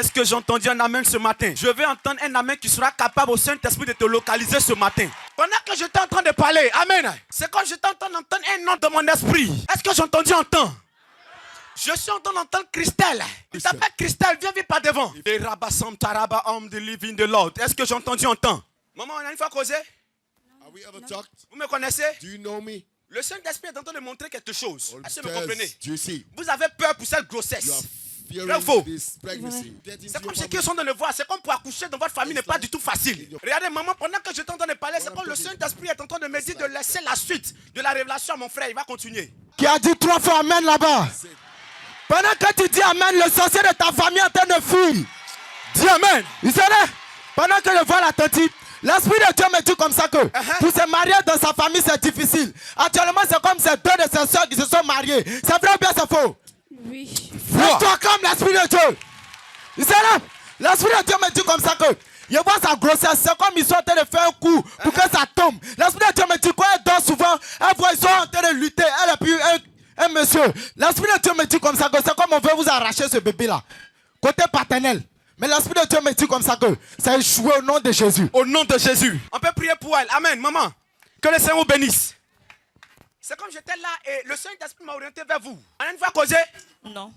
Est-ce que j'ai entendu un amen ce matin? Je vais entendre un amen qui sera capable au Saint-Esprit de te localiser ce matin. Pendant que j'étais en train de parler, amen, c'est comme j'étais en train d'entendre un nom dans mon esprit. Est-ce que j'ai entendu un temps? Je suis en train d'entendre Christelle. Il s'appelle Christelle, viens vite par devant. Est-ce que j'ai entendu un temps? Maman, on a une fois causé? Vous me connaissez? Do you know me? Le Saint-Esprit est en train de montrer quelque chose. Est-ce que vous Says, comprenez? do you see? Vous avez peur pour cette You grossesse. are Vrai ou faux? fearing this pregnancy. C'est comme ceux qui sont dans le voir. C'est comme pour accoucher dans votre famille n'est pas du tout facile. Regardez, maman, pendant que j'étais en train de parler, c'est comme le Saint-Esprit est en train de me dire de laisser la suite de la révélation à mon frère. Il va continuer. Qui a dit 3 fois amen là-bas? Pendant que tu dis amen, le sorcier de ta famille est en train de fuir. Dis amen. Il se lève. Pendant que je vois la tante, l'esprit de Dieu me dit comme ça que pour se marier dans sa famille c'est difficile. Actuellement c'est comme ces 2 de ses soeurs qui se sont mariées. C'est vrai ou bien c'est faux? Oui. Toi comme l'esprit de Dieu. Il se lève. L'esprit de Dieu me dit comme ça que je vois sa grossesse. C'est comme ils sont en train de faire un coup pour que ça tombe. L'esprit de Dieu me dit quand elle dort souvent, elle voit ils sont en train de lutter. Elle et puis un monsieur. L'esprit de Dieu me dit comme ça que c'est comme on veut vous arracher ce bébé là. Côté paternel. Mais l'Esprit de Dieu me dit comme ça que ça a échoué au nom de Jésus. Au nom de Jésus. On peut prier pour elle. Amen, maman. Que le Seigneur vous bénisse. C'est comme j'étais là et le Saint-Esprit m'a orienté vers vous. On a une fois causé? Non.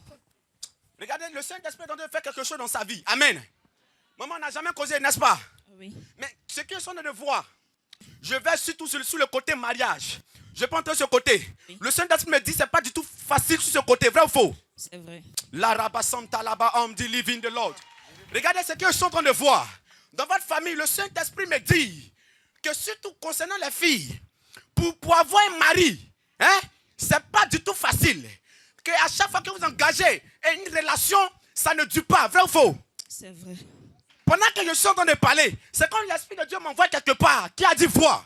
Regardez, le Saint-Esprit est en train de faire quelque chose dans sa vie. Amen. Maman n'a jamais causé, n'est-ce pas? Oui. Mais ce qu'ils sont en train de voir, je vais surtout sur le côté mariage. Je prends ce côté. Oui. Le Saint-Esprit me dit que ce n'est pas du tout facile sur ce côté. Vrai ou faux? C'est vrai. La rabasanta laba om di living the Lord. Regardez ce qu'ils sont en train de voir. Dans votre famille, le Saint-Esprit me dit que surtout concernant les filles, pour avoir un mari, hein, c'est pas du tout facile. Que à chaque fois que vous engagez une relation, ça ne dure pas. Vrai ou faux? C'est vrai. Pendant que je suis en train de parler, c'est comme l'Esprit de Dieu m'envoie quelque part. Qui a dit voir?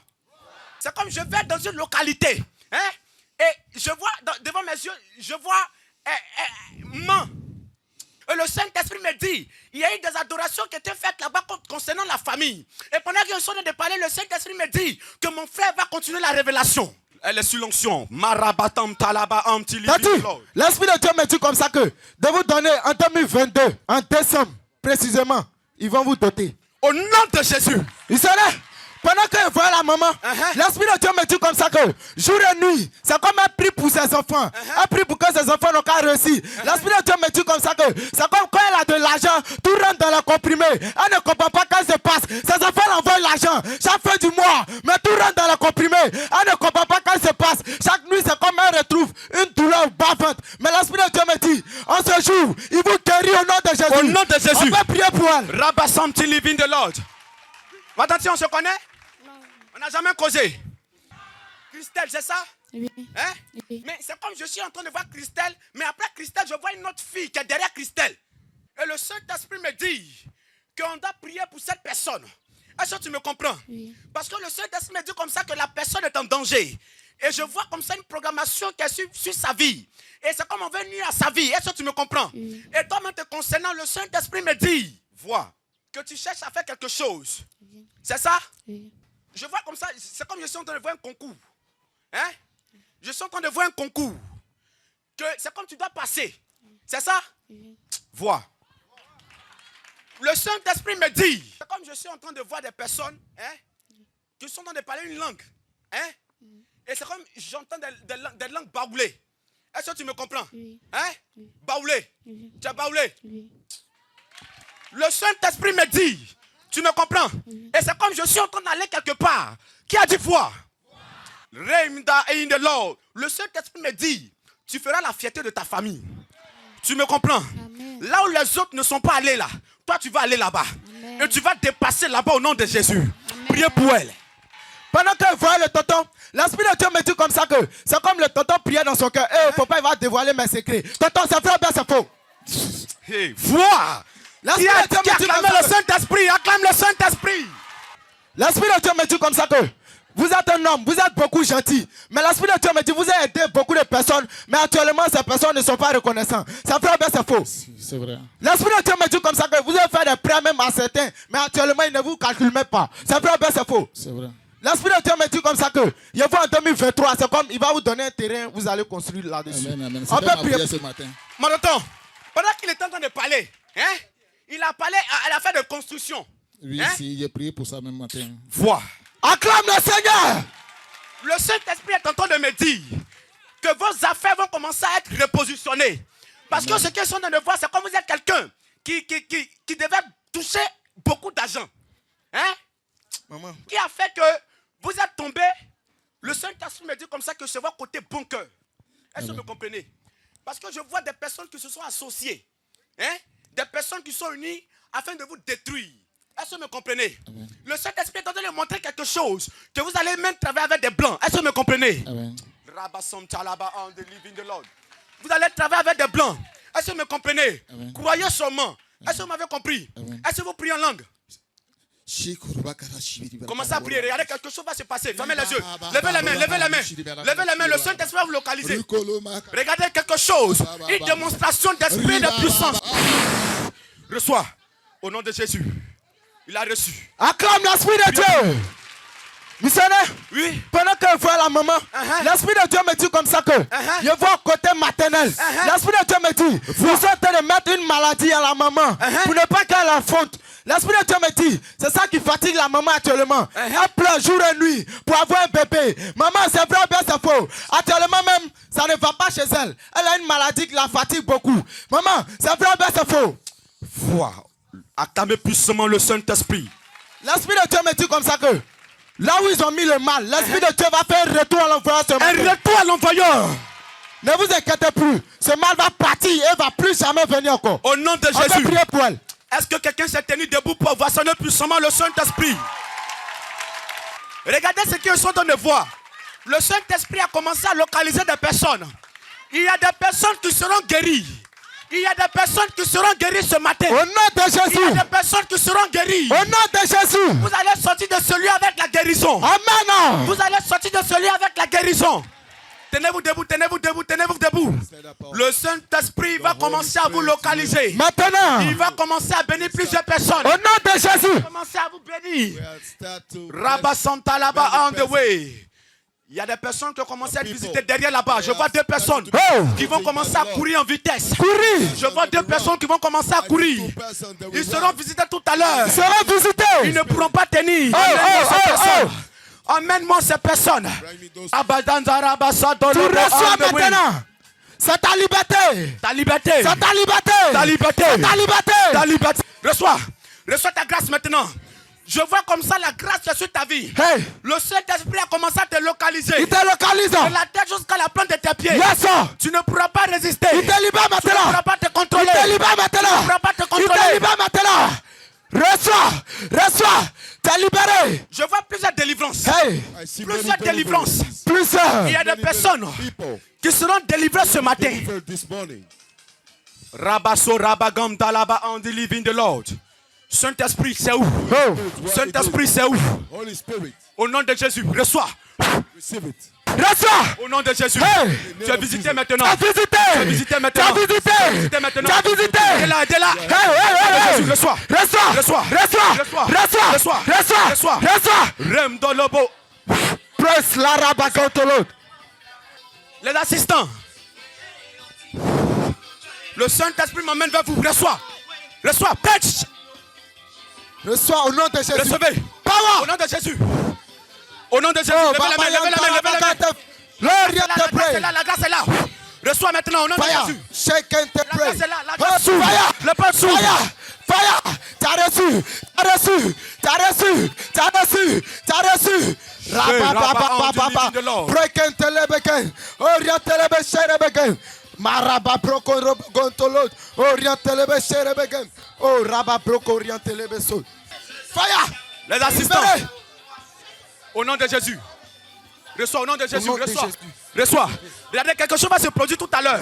C'est comme je vais dans une localité. Hein, et je vois devant mes yeux, je vois et le Saint-Esprit me dit, il y a eu des adorations qui étaient faites là-bas concernant la famille. Et pendant que je suis en train de parler, le Saint-Esprit me dit que mon frère va continuer la révélation. Elle est sur l'onction. Marabatam talaba amtili. L'Esprit de Dieu me dit comme ça que de vous donner en 2022, en décembre précisément, ils vont vous doter. Au nom de Jésus. Il se lève. Pendant que je vois la maman, l'Esprit de Dieu me dit comme ça que jour et nuit, c'est comme un prix pour ses enfants. Un prix pour que ses enfants n'ont qu'à réussir. L'Esprit de Dieu me dit comme ça que c'est comme quand elle a de l'argent, tout rentre dans le comprimé. Elle ne comprend pas quand ça se passe. Ses enfants envoient l'argent chaque fin du mois, mais tout rentre dans le comprimé. Elle ne comprend pas quand ça se passe. Chaque nuit, c'est comme elle retrouve une douleur bas-ventre. Mais l'Esprit de Dieu me dit, en ce jour, il vous guérit au nom de Jésus. Au nom de Jésus. On peut prier pour elle. Rabasamti living the Lord. Attention, on se connaît? On n'a jamais causé. Christelle, c'est ça? Oui. Hein? Oui. Mais c'est comme je suis en train de voir Christelle, mais après Christelle, je vois une autre fille qui est derrière Christelle. Et le Saint-Esprit me dit qu'on doit prier pour cette personne. Est-ce que tu me comprends? Oui. Parce que le Saint-Esprit me dit comme ça que la personne est en danger. Et je vois comme ça une programmation qui est sur sa vie. Et c'est comme on veut nuire à sa vie. Est-ce que tu me comprends? Oui. Et toi-même te concernant, le Saint-Esprit me dit, vois, que tu cherches à faire quelque chose. Oui. C'est ça? Oui. Je vois comme ça, c'est comme je suis en train de voir un concours. Hein? Je suis en train de voir un concours. Que c'est comme tu dois passer. C'est ça? Oui. Vois. Le Saint-Esprit me dit, c'est comme je suis en train de voir des personnes, hein, qui sont en train de parler une langue. Hein? Et c'est comme j'entends des langues baoulées. Est-ce que tu me comprends? Oui. Hein? Oui. Baoulé. Oui. Tu as baoulé. Oui. Le Saint-Esprit me dit, tu me comprends? Et c'est comme je suis en train d'aller quelque part. Qui a dit voir? Reimda in the Lord. Le Saint-Esprit me dit, tu feras la fierté de ta famille. Tu me comprends? Amen. Là où les autres ne sont pas allés là, toi tu vas aller là-bas. Amen. Et tu vas dépasser là-bas au nom de Jésus. Priez pour elle. Pendant que je vois le tonton, l'Esprit de Dieu me dit comme ça que c'est comme le tonton priait dans son cœur. Eh, faut pas, il va dévoiler mes secrets. Tonton, c'est vrai ou bien c'est faux? Hey, vois. L'Esprit de Dieu me dit comme Acclame ça le que- Saint-Esprit. Acclame le Saint-Esprit. L'Esprit de Dieu me dit comme ça que vous êtes un homme, vous êtes beaucoup gentil. Mais l'Esprit de Dieu me dit, vous avez aidé beaucoup de personnes, mais actuellement ces personnes ne sont pas reconnaissantes. C'est vrai ou bien c'est faux? C'est vrai. L'Esprit de Dieu me dit comme ça que vous avez fait des prêts même à certains, mais actuellement ils ne vous calculent même pas. C'est vrai ou bien c'est faux? C'est vrai. L'Esprit de Dieu me dit comme ça que, il faut en 2023, c'est comme, il va vous donner un terrain, vous allez construire là-dessus. Amen, amen. On C'était peut ma prier. prière ce matin. Mon tonton, pendant qu'il est en train de parler, hein, Il a parlé à l'affaire de construction. Oui, si, j'ai prié pour ça même matin. Vois. Acclame le Seigneur. Le Saint-Esprit est en train de me dire que vos affaires vont commencer à être repositionnées. Parce que ce qu'ils sont en train de voir, c'est comme vous êtes quelqu'un qui devait toucher beaucoup d'argent. Hein? Maman. Qui a fait que vous êtes tombé. Le Saint-Esprit me dit comme ça que je vois côté bon cœur. Est-ce que vous me comprenez? Parce que je vois des personnes qui se sont associées. Hein? Des personnes qui sont unies afin de vous détruire. Est-ce que vous me comprenez? Amen. Le Saint-Esprit est en train de montrer quelque chose. Que vous allez même travailler avec des blancs. Est-ce que vous me comprenez? Amen. Vous allez travailler avec des blancs. Est-ce que vous me comprenez? Amen. Croyez seulement. Est-ce que vous m'avez compris? Amen. Est-ce que vous priez en langue? Commencez à prier. Regardez, quelque chose va se passer. Fermez les yeux. Levez les mains. Levez les mains. Levez les main. Le Saint-Esprit va vous localiser. Regardez quelque chose. Une démonstration d'esprit de puissance. Reçois. Au nom de Jésus. Il a reçu. Acclame l'Esprit de Dieu. Missionnaire, oui. Pendant que je vois la maman, l'Esprit de Dieu me dit comme ça que je vois côté maternel. L'Esprit de Dieu me dit, vous êtes en train de mettre une maladie à la maman pour ne pas qu'elle affronte. L'Esprit de Dieu me dit, c'est ça qui fatigue la maman actuellement. Elle pleure jour et nuit pour avoir un bébé. Maman, c'est vrai ou bien c'est faux? Actuellement même, ça ne va pas chez elle. Elle a une maladie qui la fatigue beaucoup. Maman, c'est vrai ou bien c'est faux? Vois. Acclamez puissamment le Saint-Esprit. L'Esprit de Dieu me dit comme ça que là où ils ont mis le mal, l'Esprit de Dieu va faire un retour à l'envoyeur. Un retour à l'envoyeur. Ne vous inquiétez plus. Ce mal va partir et va plus jamais venir encore. Au nom de Jésus. On va prier pour elle. Est-ce que quelqu'un s'est tenu debout pour voir sonner puissamment le Saint-Esprit? Regardez ce qu'ils sont en train de voir. Le Saint-Esprit a commencé à localiser des personnes. Il y a des personnes qui seront guéries. Il y a des personnes qui seront guéries ce matin. Au nom de Jésus. Il y a des personnes qui seront guéries. Au nom de Jésus. Vous allez sortir de ce lieu avec la guérison. Amen. Vous allez sortir de ce lieu avec la guérison. Tenez-vous debout, tenez-vous debout, tenez-vous debout. Le Saint-Esprit va commencer à vous localiser. Maintenant. Il va commencer à bénir plusieurs personnes. Au nom de Jésus. Il va commencer à vous bénir. Rabba Santa là-bas on the way. Il y a des personnes qui ont commencé à visiter derrière là-bas. Je vois deux personnes qui vont commencer à courir en vitesse. Courir. Je vois deux personnes qui vont commencer à courir. Ils seront visités tout à l'heure. Ils seront visités. Ils ne pourront pas tenir. Emmène-moi ces personnes. Tu reçois maintenant. C'est ta liberté. Ta liberté. C'est ta liberté. Ta liberté. C'est ta liberté. Ta liberté. Reçois. Reçois ta grâce maintenant. Je vois comme ça la grâce sur ta vie. Hey. Le Saint-Esprit a commencé à te localiser. Il te localise. De la tête jusqu'à la plante de tes pieds. Yes, sir. Tu ne pourras pas résister. Il te libère maintenant. Tu ne pourras pas te contrôler. Il te libère maintenant. Tu ne pourras pas te contrôler. Il te libère maintenant. Reçois. Reçois. T'es libéré. Je vois plusieurs délivrances. Hey. Plusieurs délivrances. Plusieurs. Il y a des personnes qui seront délivrées ce matin. Rabasso Rabagam Talaba on the living the Lord. Saint-Esprit, c'est où? Saint-Esprit, c'est où? Au nom de Jésus, reçois. Reçois. Au nom de Jésus. Hey. Tu es visité maintenant. Tu as visité. Tu es visité maintenant. Tu as visité. Tu es visité maintenant. Tu as visité. T'es là, t'es là. Hey. Jésus, reçois. Reçois. Reçois. Reçois. Reçois. Reçois. Reçois. Reçois. Reçois. Reçois. Rem dans le beau. Presse la rabacantolo. Les assistants. Le Saint-Esprit m'emmène vers vous. Reçois. Reçois. Pitch. Reçois au nom de Jésus. Recevez. Power. Au nom de Jésus. Au nom de Jésus. Oh, Levez la main, levez la main, levez la main. La grâce est là, la grâce est là. Reçois maintenant au nom de Jésus. Shake and La pray. grâce est là, la grâce Fire. Le pain s'ouvre. Fire. T'as reçu. T'as reçu. T'as reçu. T'as reçu. T'as reçu. Rabba. Break and telebeken. Orientelebe sherebeken. Maraba broko robogontolot. Orientelebe sherebeken. Oh, Rabba broko orientelebe so. Fire. Les assistants. Au nom de Jésus. Reçois au nom de Jésus. Reçois. Reçois. Regardez, quelque chose va se produire tout à l'heure.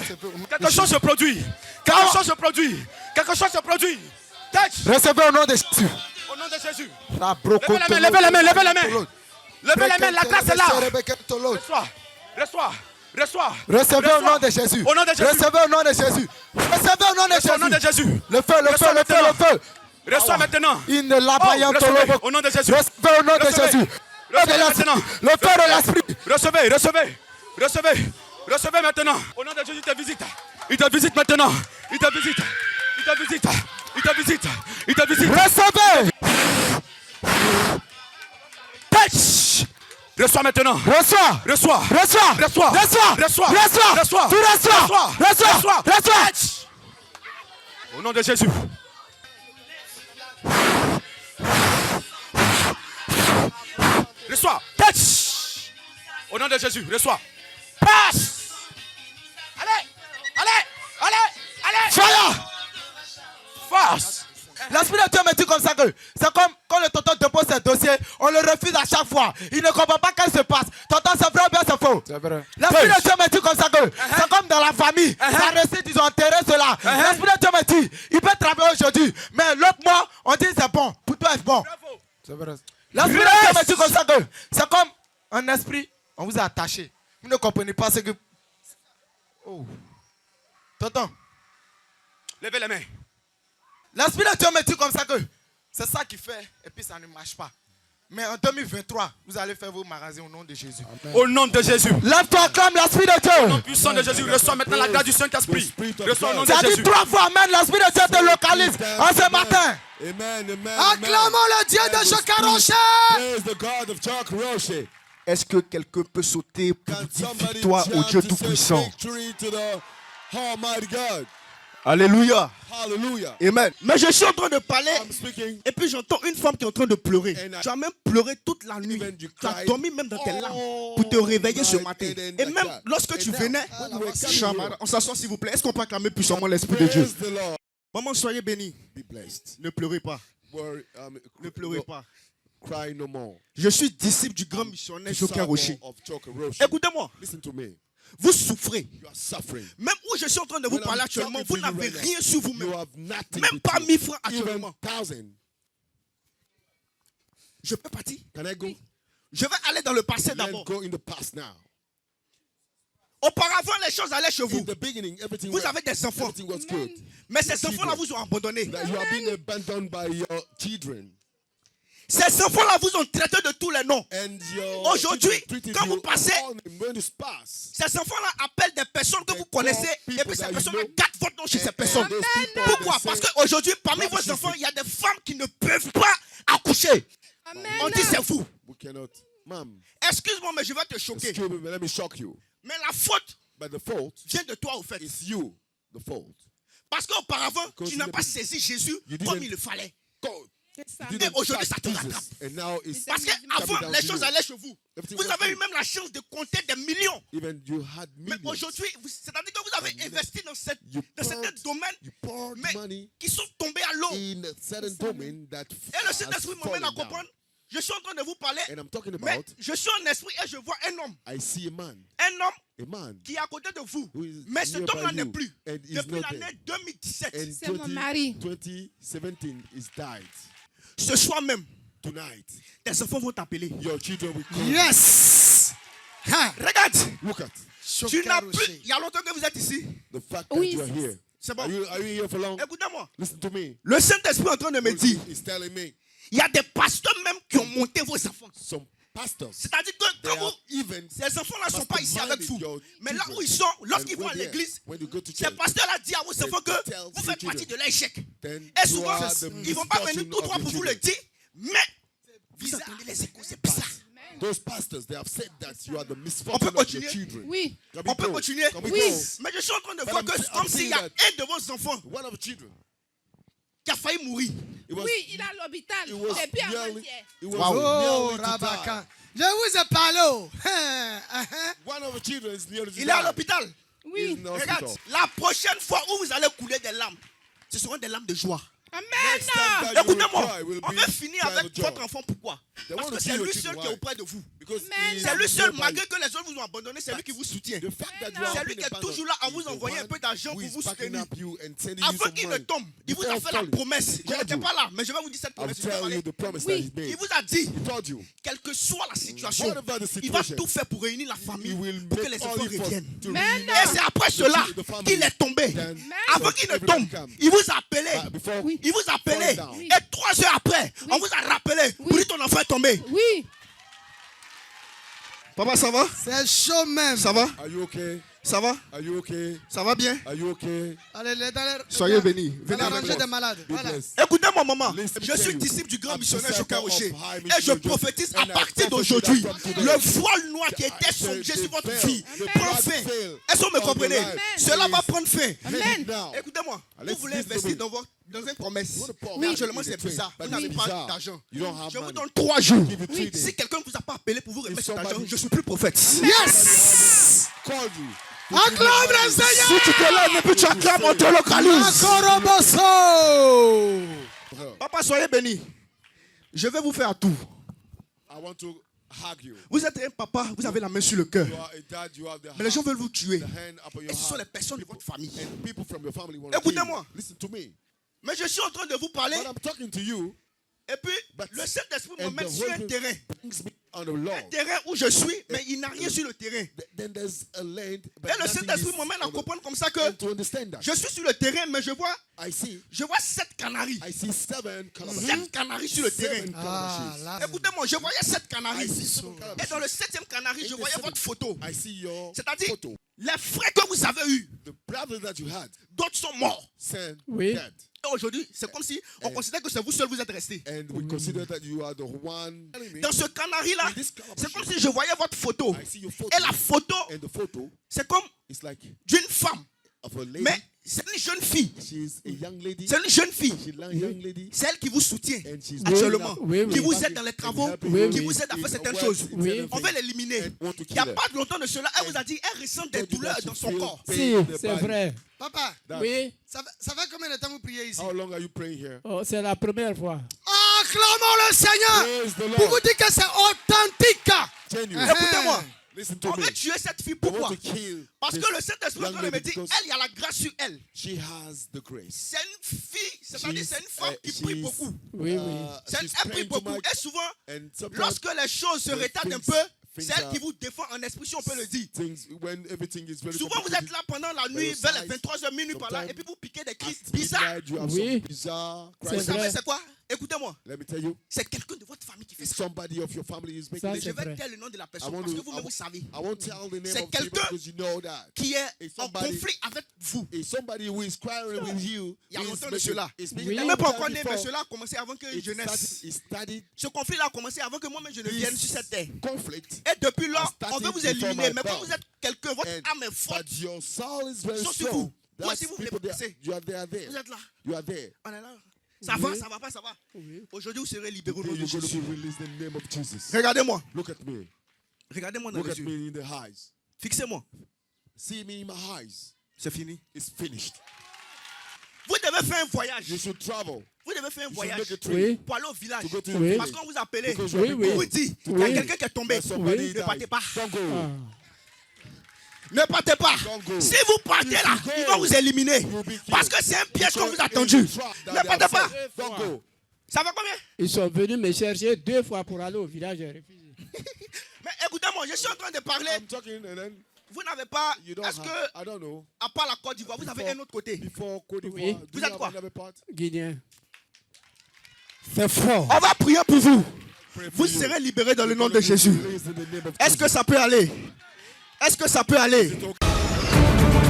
Quelque chose se produit. Quelque chose se produit. Quelque chose se produit. Recevez au nom de Jésus. Au nom de Jésus. Levez la main. Levez la main. Levez la main. La grâce est là. Reçois. Reçois. Reçois. Recevez au nom de Jésus. Au nom de Jésus. Recevez au nom de Jésus. Recevez au nom de Jésus. Au nom de Jésus. Le feu. Reçois maintenant. Il ne l'a pas au nom de Jésus. Recevez au nom de Jésus. Recevez maintenant. Le feu de l'esprit. Recevez maintenant. Au nom de Jésus, il te visite. Il te visite maintenant. Il te visite. Il te visite. Il te visite. Recevez. Touch. Reçois maintenant. Reçois. Reçois. Reçois. Reçois. Reçois. Reçois. Reçois. Reçois. Tu reçois. Reçois. Reçois. Reçois. Touch. Au nom de Jésus. Reçois. Touch. Au nom de Jésus. Reçois. Passe. Allez. Allez. Allez. Allez. Fire. Force. L'Esprit de Dieu me dit comme ça que c'est comme quand le tonton dépose ses dossiers, on le refuse à chaque fois. Il ne comprend pas qu'est-ce qui se passe. Tonton, c'est vrai ou bien c'est faux? C'est vrai. L'Esprit de Dieu me dit comme ça que c'est comme dans la famille. Ça récite, ils ont enterré cela. L'Esprit de Dieu me dit, il peut travailler aujourd'hui, mais l'autre mois, on dit c'est bon. Pour toi, c'est bon. Bravo. C'est vrai. L'Esprit de Dieu me dit comme ça que c'est comme un esprit, on vous a attaché. Vous ne comprenez pas ce que... Oh. Tonton. Levez les mains. L'Esprit de Dieu me dit comme ça que c'est ça qui fait et puis ça ne marche pas. Mais en 2023, vous allez faire vos magasins au nom de Jésus. Amen. Au nom de Jésus. Lève-toi comme l'Esprit de Au nom Dieu. puissant de Jésus. Reçois maintenant la grâce du Saint-Esprit. Reçois au nom Tu de as dit Jésus. 3 fois, Amen, l'Esprit de Dieu te localise en ce matin. Amen, amen. Acclamons le Dieu de Jokaroshe. Praise the God of Jokaroshe. Est-ce que quelqu'un peut sauter pour Can dire somebody victoire au shout Dieu to say Tout-Puissant? victory to the Almighty God? Alléluia. Hallelujah. Amen. Mais je suis en train de parler I'm speaking. et puis j'entends une femme qui est en train de pleurer. And Tu as même pleuré toute la nuit. Even you Tu as cried dormi même dans tes larmes all pour te réveiller ce night matin. and then Et like même that. lorsque tu And now, venais, when you were coming Shama, here, on s'assoit s'il vous plaît. Est-ce qu'on peut acclamer puissamment l'Esprit de Dieu? praise the Lord. Maman, soyez bénis. Be blessed. Ne pleurez pas. Worry, Ne pleurez pas. Cry no more. Je suis disciple du grand missionnaire Jokaroshe. Of Jokaroshe. Écoutez-moi. Listen to me. Vous souffrez. You are suffering. Même où je suis en train de vous When parler I'm actuellement, talking vous to you n'avez right rien now, sur vous-même. You have nothing Même with pas you. 1000 francs Even actuellement. 1,000. Je peux partir. Can I go? Je vais aller dans le passé Let's d'abord. go in the past now. Auparavant, les choses allaient chez vous. In the beginning, everything, Vous avez des enfants. everything was good. Mais ces enfants-là vous ont abandonné. That you are being abandoned by your children. Ces enfants-là vous ont traité de tous les noms. And your Aujourd'hui, children treated quand you vous passez, all when you pass. ces enfants-là appellent des personnes que vous connaissez. Et puis ces personnes-là gâtent votre nom chez ces personnes. those people, Pourquoi? they Parce say, qu'aujourd'hui, parmi vos enfants, il y a des femmes qui ne peuvent pas accoucher. On dit c'est vous. We cannot. Ma'am, Excuse-moi, mais je vais te choquer. excuse me, but let me shock you. Mais la faute But the fault vient de toi au fait. is you. The fault. Parce qu'auparavant, Because tu n'as you pas didn't- saisi Jésus you comme didn't- il le fallait. Go. C'est ça. You didn't aujourd'hui, trust ça te Jesus, rattrape. and now it's Parce qu'avant, les choses allaient chez vous. Vous avez eu même la chance de compter des millions. even you had Mais millions. aujourd'hui, c'est-à-dire que vous avez investi dans, You certains domaines you poured mais money qui sont tombés à l'eau. in a certain domain that Et le Saint-Esprit has m'amène à fallen down. comprendre. Je suis en train de vous parler. And I'm talking Mais about, je suis en esprit et je vois un homme. I see a man Un homme qui est à côté de vous. who is Mais cet nearby homme-là n'est you, plus. and he's Depuis not l'année there. 2017. And C'est mon mari. 2017 is died. Ce soir même, Tonight, tes enfants vont t'appeler. your children will come. Yes. Ha. Regarde. Look at Tu n'as plus. Il y a longtemps que vous êtes ici. the fact Oui, that you are here. C'est bon. Are you here for long? Écoutez-moi. Listen to me. Le Saint-Esprit est en train de me dire. He's telling me Il y a des pasteurs même qui ont monté vos enfants. some pastors, C'est-à-dire que they quand have vous. even Ces enfants-là ne sont pas ici avec vous. your Mais là children. où ils sont, lorsqu'ils And vont à when they- l'église, when you go to ces church, pasteurs-là disent à vos they enfants que tell vous the faites children, partie de l'échec. then Et you souvent, are the ils ne vont pas venir misfortune tous of trois the pour vous le children. dire, mais vous entendez les échos, c'est bizarre. Those pastors, they have said that you are the On misfortune peut of your continuer? children. Oui. Can we On peut go? continuer? Can we Oui. go? Mais je suis en train de But voir I'm que saying- c'est comme I'm s'il y a saying un de vos enfants One of the children, qui a failli mourir. it was, Oui, il est à l'hôpital it was depuis nearly, avant-hier. it was Wow. nearly Oh, to Rabaka. die. Je vous ai parlé. Oh. Hein, hein. One of the children is nearly to Il est à die. l'hôpital. He's Oui. in the Regarde, hospital. la prochaine fois où vous allez couler des larmes, ce seront des larmes de joie. Amen. Next time that you will Écoutez-moi, cry will on be va finir cry avec of joy. votre enfant. Pourquoi? They Parce want que to see c'est your lui children. seul qui est Why? auprès de vous. Because Amen. he C'est lui is seul, nearby malgré you. que les autres vous ont abandonné, c'est lui qui vous soutient. The fact that you C'est are lui being qui est abandoned toujours là à is vous the envoyer un one peu d'argent who pour is vous backing soutenir. up you and sending you Avant some qu'il ne money. tombe, il vous a Before fait la falling, promesse. Je told n'étais you. pas là, mais je vais vous dire cette I'll promesse. tell you the promise Oui. that he Il made. vous a dit, He told you. quelle que soit la situation, Whatever the il va situation, tout faire pour réunir la he famille, will pour que make les all enfants efforts reviennent. to Amen. reunite Et c'est après cela the family. qu'il est tombé. Then, Avant qu'il ne everybody tombe, come. il vous a appelé. Before Il vous a appelé. fall down. Et 3 heures après, on vous a rappelé. Pour dire ton enfant est tombé. Oui. Papa, ça va? C'est chaud même. Ça va? Are you okay? Ça va? Are you okay? Ça va bien? Are you okay? Allez, Soyez bénis. Venez Venez avec arranger moi. des malades. Be Voilà. blessed. Écoutez-moi, maman. Listen Je to suis you. disciple du grand I'm missionnaire disciple Joker of Rocher. high Et je missionary prophétise à and I partir prophesy d'aujourd'hui, that from today, le voile noir qui était songé sur votre vie prend fin. Est-ce que vous me comprenez? Cela va prendre fin. Amen. Now, Écoutez-moi, vous let's voulez listen to investir me. dans une promesse. What a promise. Mais actuellement, It's c'est a twin, bizarre. but Vous n'avez it's pas bizarre. d'argent. You don't have Je vous money. donne 3 jours. Give you 3 days. Si quelqu'un ne vous a pas appelé pour vous remettre cet somebody- argent, je ne suis plus prophète. Yes! Called you. Acclame le Seigneur. Si tu te lèves et puis tu acclames, on te localise. Akoroboso. Papa, soyez béni. Je vais vous faire un tour. I want to hug you. Vous êtes un papa, vous avez la main sur le cœur. You are a dad, you have the Mais les gens heart, veulent vous tuer. the hand upon your Et ce sont les heart. personnes de votre famille. And people from your family want to Écoutez-moi. Listen to me. Mais je suis en train de vous parler. But I'm talking to you, Et puis, But- le Saint-Esprit me and met the sur un Holy terrain. Spirit brings me on the law. Un terrain où je suis, mais il n'a rien sur le terrain. Then there's a land, but Et le nothing Saint-Esprit is me mène à on the- comprendre comme ça que And to understand that, je suis sur le terrain, mais je vois I see 7 canaris. 7 calabashes. 7 canaris sur le terrain. 7 Ah, calabashes. là. Écoutez-moi, je voyais 7 canaris. I see 7 Et calabashes. dans le 7e canari, je In the voyais seven- votre photo. I see your C'est-à-dire, photo. les frères que vous avez eus, The brothers that you had d'autres sont morts. sent Oui. dead. Et aujourd'hui, c'est comme si on considère que c'est vous seul vous êtes restés. And we consider that you are the one. Dans ce canari-là, In this calabash, c'est comme si je voyais votre photo. I see your photo. Et la photo, And the photo c'est comme is like d'une femme. of a lady. Mais c'est une jeune fille. She's a young lady. C'est une jeune fille. She's a young lady. C'est elle qui vous soutient And she's actuellement. Oui, oui. Qui vous aide dans les travaux. Oui, Qui oui. vous aide à faire In certaines words, choses. in Oui. certain On veut things. l'éliminer. And want to Il n'y a kill her. pas de longtemps de cela, elle vous a dit, elle ressent des Don't do douleurs that, dans you son feel corps. pain Si, in the c'est body. vrai. Papa, That- oui. Ça fait combien de temps vous priez ici? How long are you praying here? Oh, c'est la première fois. Acclamons le Seigneur. Praise the Pour vous Lord. dire que c'est authentique. Genuine. Écoutez-moi. Listen to On me. veut tuer cette fille. I Pourquoi? want to kill Parce this que le Saint-Esprit young me lady dit, because elle, il y a la grâce sur elle. she has the grace. C'est une fille, c'est-à-dire She's, c'est une femme qui she's, prie beaucoup. Oui, oui. Elle she's prie praying too beaucoup. much. Et souvent, And sometimes lorsque les choses se when retardent un things- peu, things c'est elle are- qui vous défend en esprit, si on peut le dire. things, when everything is very Souvent, vous complicated, êtes là pendant la By nuit, your vers les side, 23h, minuit par là, sometimes et puis vous piquez des cris at bizarres. midnight, you have Oui. some bizarre C'est Vous cries. savez vrai. c'est quoi? Écoutez-moi, Let me tell you, c'est quelqu'un de votre famille qui fait if ça. somebody of your family is Ça, making Et it, je c'est vais vrai. taire le nom de la I personne want parce que to, vous-même vous savez. I won't tell the name C'est of people quelqu'un because you know that. Qui est If en somebody- conflit avec vous. If somebody who is quarreling with you, Il y a is longtemps de making- cela. is Oui. making Il n'est it même pas time encore né, before, mais cela a commencé avant que je naisse. it started Ce conflit-là a commencé avant que moi-même je ne vienne sur cette terre. conflict. Et depuis là, I started on veut vous before éliminer. my Mais quand birth. vous êtes quelqu'un, votre And- âme est forte. But your soul is very Sauf si vous. strong. Moi, That's si vous voulez people there. passer. You are there. Vous êtes là. You are there. On est là. Ça va, ça va pas, ça va. Aujourd'hui, vous serez libérés au nom Today de you're going Jésus. to be released in the name of Jesus. Regardez-moi. Look at me. Regardez-moi dans Look les at yeux. me in the eyes. Fixez-moi. See me in my eyes. C'est fini. It's finished. Vous devez faire un voyage. You should travel. Vous devez faire un You should voyage make a trip Oui. pour aller au village. to go to the Oui. village. Parce qu'on vous appelle. Because Oui, you oui. On vous dit, il y a Oui. quelqu'un qui est tombé. There's somebody Oui. Ne died. partez pas. Don't go. Ah. Ne partez pas. Don't go. Si vous partez là, If you ils go, vont vous éliminer. you'll be killed. Parce que c'est un piège qu'on vous a Because tendu. it's a trap that Ne they partez have pas. set. Don't go. Ça va combien? Ils sont venus me chercher 2 fois pour aller au village. J'ai refusé. Mais écoutez-moi, je suis en train de parler. I'm talking and then Vous n'avez pas. you don't Est-ce have, que, I don't know. à part la Côte d'Ivoire, vous avez un autre côté? Before Côte d'Ivoire, Oui. do Vous you êtes have quoi? another part? Guinéen. C'est fort. On va prier pour vous. Pray for Vous you. serez libérés dans le nom You're de gonna be Jésus. released in the name of Est-ce que Jesus. ça peut aller? Est-ce que ça peut aller? It's okay.